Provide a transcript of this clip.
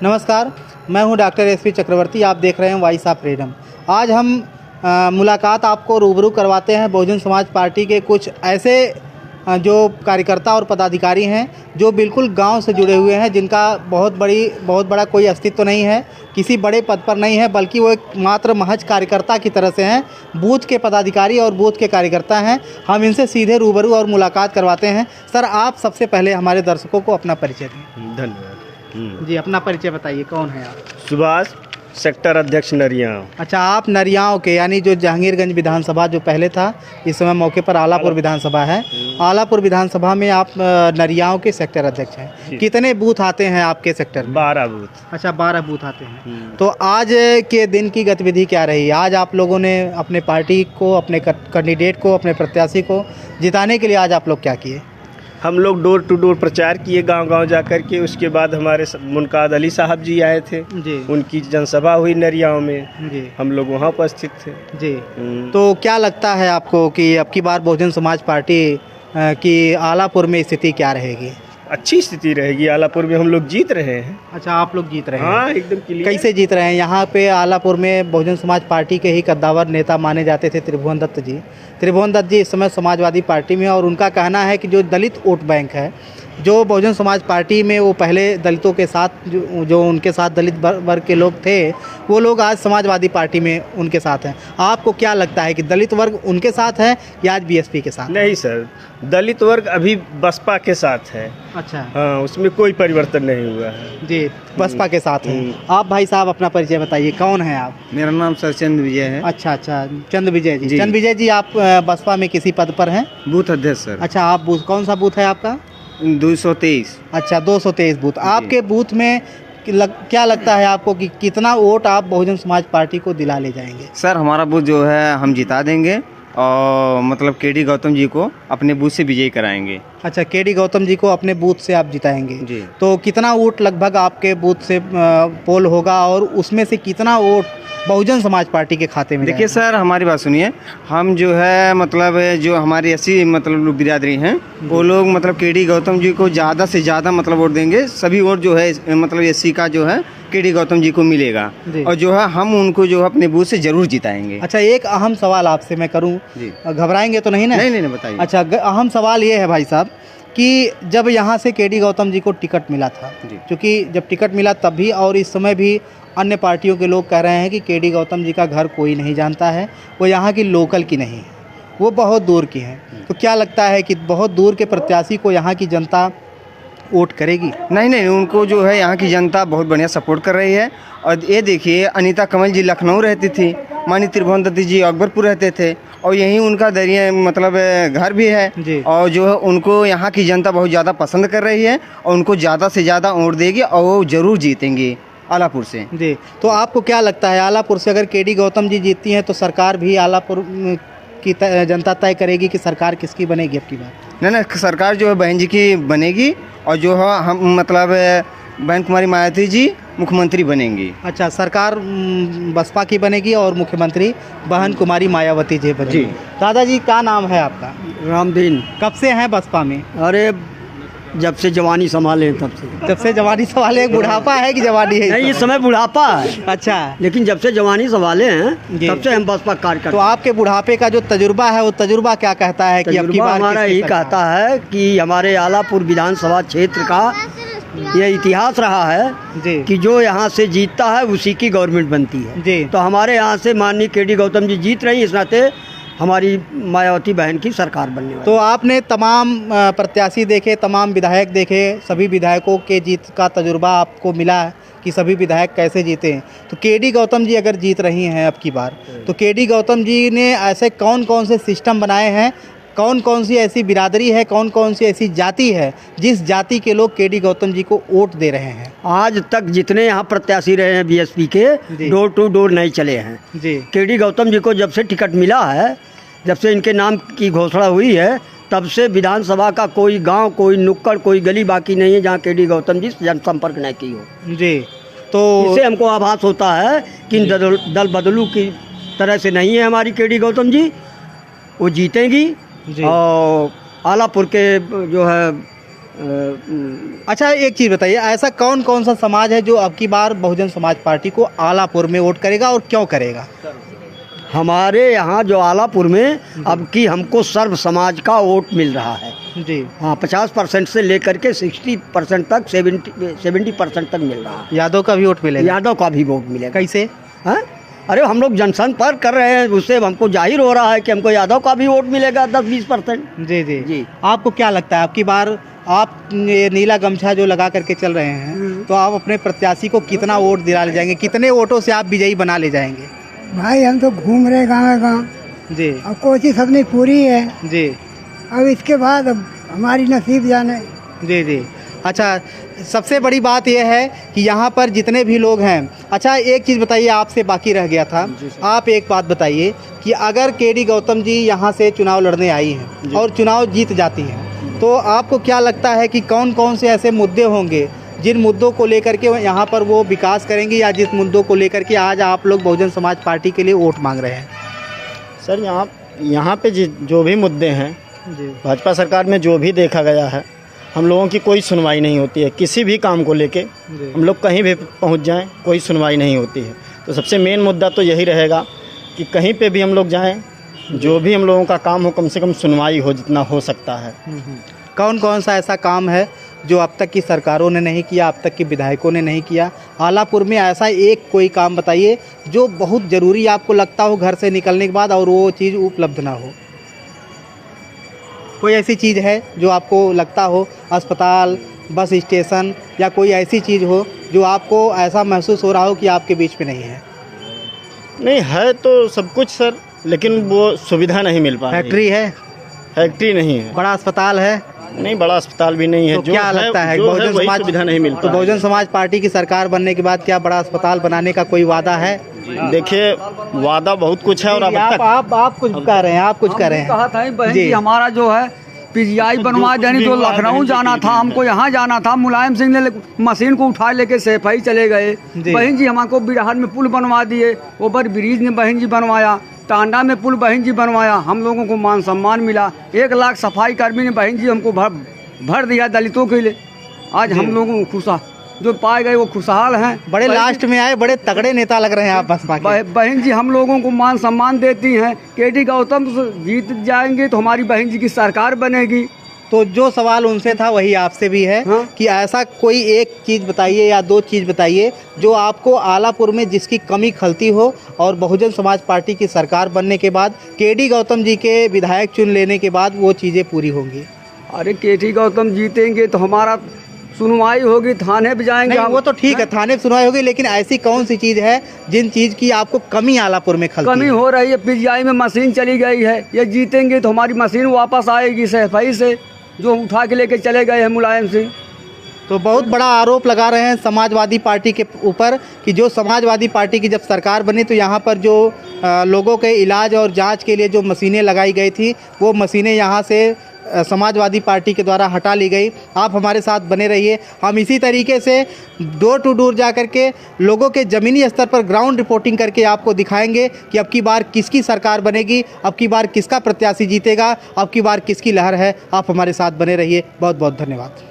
नमस्कार, मैं हूं डॉक्टर एसपी चक्रवर्ती। आप देख रहे हैं वॉइस ऑफ फ्रीडम। आज हम मुलाकात आपको रूबरू करवाते हैं बहुजन समाज पार्टी के कुछ ऐसे जो कार्यकर्ता और पदाधिकारी हैं जो बिल्कुल गांव से जुड़े हुए हैं, जिनका बहुत बड़ा कोई अस्तित्व नहीं है, किसी बड़े पद पर नहीं है, बल्कि वो एक मात्र महज कार्यकर्ता की तरह से हैं। बूथ के पदाधिकारी और बूथ के कार्यकर्ता हैं। हम इनसे सीधे रूबरू और मुलाकात करवाते हैं। सर, आप सबसे पहले हमारे दर्शकों को अपना परिचय दें। धन्यवाद जी, अपना परिचय बताइए, कौन है आप? सुभाष, सेक्टर अध्यक्ष नरियाव। अच्छा, आप नरियाव के, यानी जो जहांगीरगंज विधानसभा जो पहले था, इस समय मौके पर आलापुर विधानसभा है। आलापुर विधानसभा में आप नरियाव के सेक्टर अध्यक्ष हैं। कितने बूथ आते हैं आपके सेक्टर में? 12 बूथ। अच्छा, 12 बूथ आते हैं। तो आज के दिन की गतिविधि क्या रही? आज आप लोगों ने अपने पार्टी को, अपने कैंडिडेट को, अपने प्रत्याशी को जिताने के लिए आज आप लोग क्या किए? हम लोग डोर टू डोर प्रचार किए, गांव-गांव जा कर के। उसके बाद हमारे मुनकाद अली साहब जी आए थे जी। उनकी जनसभा हुई नरियाव में जी। हम लोग वहाँ उपस्थित थे जी। तो क्या लगता है आपको कि अब की बार बहुजन समाज पार्टी की आलापुर में स्थिति क्या रहेगी? अच्छी स्थिति रहेगी। आलापुर में हम लोग जीत रहे हैं। अच्छा, आप लोग जीत रहे हैं? हाँ, एकदम क्लियर। कैसे जीत रहे हैं? यहाँ पे आलापुर में बहुजन समाज पार्टी के ही कद्दावर नेता माने जाते थे त्रिभुवन दत्त जी। त्रिभुवन दत्त जी इस समय समाजवादी पार्टी में, और उनका कहना है कि जो दलित वोट बैंक है, जो बहुजन समाज पार्टी में वो पहले दलितों के साथ जो उनके साथ दलित वर्ग के लोग थे, वो लोग आज समाजवादी पार्टी में उनके साथ हैं। आपको क्या लगता है कि दलित वर्ग उनके साथ है या आज बीएसपी के साथ? नहीं सर, दलित वर्ग अभी बसपा के साथ है। अच्छा। हाँ, उसमें कोई परिवर्तन नहीं हुआ है जी, बसपा के साथ हैं। आप भाई साहब अपना परिचय बताइए, कौन है आप? मेरा नाम सर चंद विजय है। अच्छा, चंद विजय जी। जी। चंद विजय जी, आप बसपा में किसी पद पर हैं? बूथ अध्यक्ष सर। अच्छा, आप बूथ, कौन सा बूथ है आपका? 223। अच्छा, 223 बूथ। आपके बूथ में क्या लगता है आपको कि कितना वोट आप बहुजन समाज पार्टी को दिला ले जाएंगे? सर, हमारा बूथ जो है हम जिता देंगे और मतलब केडी गौतम जी को अपने बूथ से विजयी कराएंगे। अच्छा, केडी गौतम जी को अपने बूथ से आप जिताएंगे जी। तो कितना वोट लगभग आपके बूथ से पोल होगा, और उसमें से कितना वोट बहुजन समाज पार्टी के खाते में? देखिए सर, हमारी बात सुनिए। हम जो है मतलब जो हमारी ऐसी मतलब लोग बिरादरी हैं, वो लोग मतलब केडी गौतम जी को ज़्यादा से ज़्यादा मतलब वोट देंगे। सभी वोट जो है मतलब एससी का जो है केडी गौतम जी को मिलेगा, और जो है हम उनको जो है अपने बूथ से जरूर जिताएंगे। अच्छा, एक अहम सवाल आपसे मैं करूं, घबराएंगे तो नहीं ना? नहीं, बताइए। अच्छा, अहम सवाल ये है भाई साहब कि जब यहाँ से केडी गौतम जी को टिकट मिला था, क्योंकि जब टिकट मिला तब भी और इस समय भी अन्य पार्टियों के लोग कह रहे हैं कि केडी गौतम जी का घर कोई नहीं जानता है, वो यहाँ की लोकल की नहीं है, वो बहुत दूर की हैं। तो क्या लगता है कि बहुत दूर के प्रत्याशी को यहाँ की जनता वोट करेगी? नहीं, उनको जो है यहाँ की जनता बहुत बढ़िया सपोर्ट कर रही है। और ये देखिए, अनीता कमल जी लखनऊ रहती थी, माननीय त्रिभुवन दत्त जी अकबरपुर रहते थे, और यहीं उनका दरिया मतलब घर भी है। और जो है उनको यहाँ की जनता बहुत ज़्यादा पसंद कर रही है, और उनको ज़्यादा से ज़्यादा वोट देगी, और वो ज़रूर जीतेंगे आलापुर से। जी। तो आपको क्या लगता है, आलापुर से अगर केडी गौतम जी जीतती हैं तो सरकार भी आलापुर की जनता तय करेगी कि सरकार किसकी बनेगी अब की बार? नहीं, सरकार जो है बहन जी की बनेगी, और जो है हम मतलब बहन कुमारी मायावती जी मुख्यमंत्री बनेंगी। अच्छा, सरकार बसपा की बनेगी और मुख्यमंत्री बहन कुमारी मायावती जी बनेगी। दादाजी, क्या नाम है आपका? रामदीन। कब से हैं बसपा में? अरे, जब से जवानी संभाले तब से। जब से जवानी संभाले? बुढ़ापा है कि जवानी है? नहीं, इस समय बुढ़ापा है। अच्छा, लेकिन जब से जवानी संभाले हैं तब से हम बसपा कार्यकर्ता। तो आपके बुढ़ापे का जो तजुर्बा है, वो तजुर्बा क्या कहता है कि अब की बार हमारा यही कहता है कि हमारे आलापुर विधानसभा क्षेत्र का ये इतिहास रहा है कि जो यहाँ से जीतता है उसी की गवर्नमेंट बनती है जी। तो हमारे यहाँ से माननीय केडी गौतम जी जीत रही, इस नाते हमारी मायावती बहन की सरकार बनने वाली। तो आपने तमाम प्रत्याशी देखे, तमाम विधायक देखे, सभी विधायकों के जीत का तजुर्बा आपको मिला कि सभी विधायक कैसे जीते हैं। तो केडी गौतम जी अगर जीत रही हैं अब की बार, तो केडी गौतम जी ने ऐसे कौन कौन से सिस्टम बनाए हैं, कौन कौन सी ऐसी बिरादरी है, कौन कौन सी ऐसी जाति है जिस जाति के लोग केडी गौतम जी को वोट दे रहे हैं? आज तक जितने यहाँ प्रत्याशी रहे हैं बीएसपी के, डोर टू डोर नहीं चले हैं जी। केडी गौतम जी को जब से टिकट मिला है, जब से इनके नाम की घोषणा हुई है, तब से विधानसभा का कोई गांव, कोई नुक्कड़, कोई गली बाकी नहीं है जहां केडी गौतम जी जनसंपर्क न की हो जी। तो इससे हमको आभास होता है कि दल बदलू की तरह से नहीं है हमारी केडी गौतम जी, वो जीतेंगी। और आलापुर के जो है अच्छा एक चीज़ बताइए, ऐसा कौन कौन सा समाज है जो अब की बार बहुजन समाज पार्टी को आलापुर में वोट करेगा और क्यों करेगा? हमारे यहाँ जो आलापुर में अब की हमको सर्व समाज का वोट मिल रहा है जी। हाँ, 50% से लेकर के 60% तक 70% तक मिल रहा है। यादव का भी वोट मिलेगा? यादव का भी वोट मिलेगा। कैसे? हाँ, अरे हम लोग जनसंपर्क कर रहे हैं, उससे हमको जाहिर हो रहा है कि हमको यादव का भी वोट मिलेगा 10-20%। जी जी जी। आपको क्या लगता है आपकी बार आप ये नीला गमछा जो लगा करके चल रहे हैं, तो आप अपने प्रत्याशी को कितना वोट दिला ले जाएंगे? कितने वोटों से आप विजयी बना ले जाएंगे? भाई हम तो घूम रहे गाँव जी अब कोशिश अपनी पूरी है। जी अब इसके बाद अब हमारी नसीब जाने। जी जी। अच्छा, सबसे बड़ी बात यह है कि यहाँ पर जितने भी लोग हैं, अच्छा एक चीज़ बताइए, आपसे बाकी रह गया था, आप एक बात बताइए कि अगर केडी गौतम जी यहाँ से चुनाव लड़ने आई हैं और चुनाव जीत जाती हैं, तो आपको क्या लगता है कि कौन कौन से ऐसे मुद्दे होंगे जिन मुद्दों को लेकर के यहाँ पर वो विकास करेंगे, या जिस मुद्दों को लेकर के आज आप लोग बहुजन समाज पार्टी के लिए वोट मांग रहे हैं? सर यहाँ पे जो भी मुद्दे हैं, भाजपा सरकार में जो भी देखा गया है, हम लोगों की कोई सुनवाई नहीं होती है। किसी भी काम को लेके हम लोग कहीं भी पहुँच जाएं, कोई सुनवाई नहीं होती है। तो सबसे मेन मुद्दा तो यही रहेगा कि कहीं पे भी हम लोग जाएं, जो भी हम लोगों का काम हो, कम से कम सुनवाई हो जितना हो सकता है। कौन कौन सा ऐसा काम है जो अब तक की सरकारों ने नहीं किया, अब तक के विधायकों ने नहीं किया? आलापुर में ऐसा एक कोई काम बताइए जो बहुत ज़रूरी आपको लगता हो घर से निकलने के बाद और वो चीज़ उपलब्ध ना हो। कोई ऐसी चीज़ है जो आपको लगता हो, अस्पताल, बस स्टेशन, या कोई ऐसी चीज़ हो जो आपको ऐसा महसूस हो रहा हो कि आपके बीच में नहीं है? नहीं है तो सब कुछ सर, लेकिन वो सुविधा नहीं मिल पा रही। फैक्ट्री है? फैक्ट्री नहीं है। बड़ा अस्पताल है? नहीं, बड़ा अस्पताल भी नहीं है। तो क्या लगता है बहुजन समाज सुविधा नहीं मिल पा तो बहुजन समाज पार्टी की सरकार बनने के बाद क्या बड़ा अस्पताल बनाने का कोई वादा है? देखिए, वादा बहुत कुछ है और अब तक आप कुछ कह रहे हैं, आप कुछ कह रहे हैं। कहा था बहन जी, हमारा जो है पीजीआई बनवा देनी, जो लखनऊ जाना था, हमको यहाँ जाना था, मुलायम सिंह ने मशीन को उठा लेके सफाई चले गए। बहन जी हमको बिरहर में पुल बनवा दिए, ओवर ब्रिज ने बहन जी बनवाया, टांडा में पुल बहन जी बनवाया, हम लोगों को मान सम्मान मिला। 1 लाख सफाई कर्मी ने बहन जी हमको भर दिया दलितों के लिए। आज हम लोगों को खुशहाल जो पाए गए वो खुशहाल हैं। बड़े लास्ट में आए, बड़े तगड़े नेता लग रहे हैं आप बसपा के। बहन जी हम लोगों को मान सम्मान देती हैं। केडी गौतम जीत जाएंगे तो हमारी बहन जी की सरकार बनेगी। तो जो सवाल उनसे था वही आपसे भी है। हाँ? कि ऐसा कोई एक चीज़ बताइए या 2 चीज़ बताइए जो आपको आलापुर में जिसकी कमी खलती हो और बहुजन समाज पार्टी की सरकार बनने के बाद केडी गौतम जी के विधायक चुन लेने के बाद वो चीज़ें पूरी होंगी। अरे केडी गौतम जीतेंगे तो हमारा सुनवाई होगी, थाने पे जाएंगे। नहीं, वो तो ठीक है, थाने पे सुनवाई होगी, लेकिन ऐसी कौन सी चीज़ है जिन चीज़ की आपको कमी आलापुर में खलती कमी हो रही है? पीजीआई में मशीन चली गई है, ये जीतेंगे तो हमारी मशीन वापस आएगी सफाई से, जो उठा के लेके चले गए हैं मुलायम सिंह। तो बहुत बड़ा आरोप लगा रहे हैं समाजवादी पार्टी के ऊपर कि जो समाजवादी पार्टी की जब सरकार बनी तो यहाँ पर जो लोगों के इलाज और जांच के लिए जो मशीनें लगाई गई थी, वो मशीनें यहाँ से समाजवादी पार्टी के द्वारा हटा ली गई। आप हमारे साथ बने रहिए, हम इसी तरीके से डोर टू डोर जा कर के लोगों के ज़मीनी स्तर पर ग्राउंड रिपोर्टिंग करके आपको दिखाएंगे कि अब की बार किसकी सरकार बनेगी, अब की बार किसका प्रत्याशी जीतेगा, अब की बार किसकी लहर है। आप हमारे साथ बने रहिए। बहुत बहुत धन्यवाद।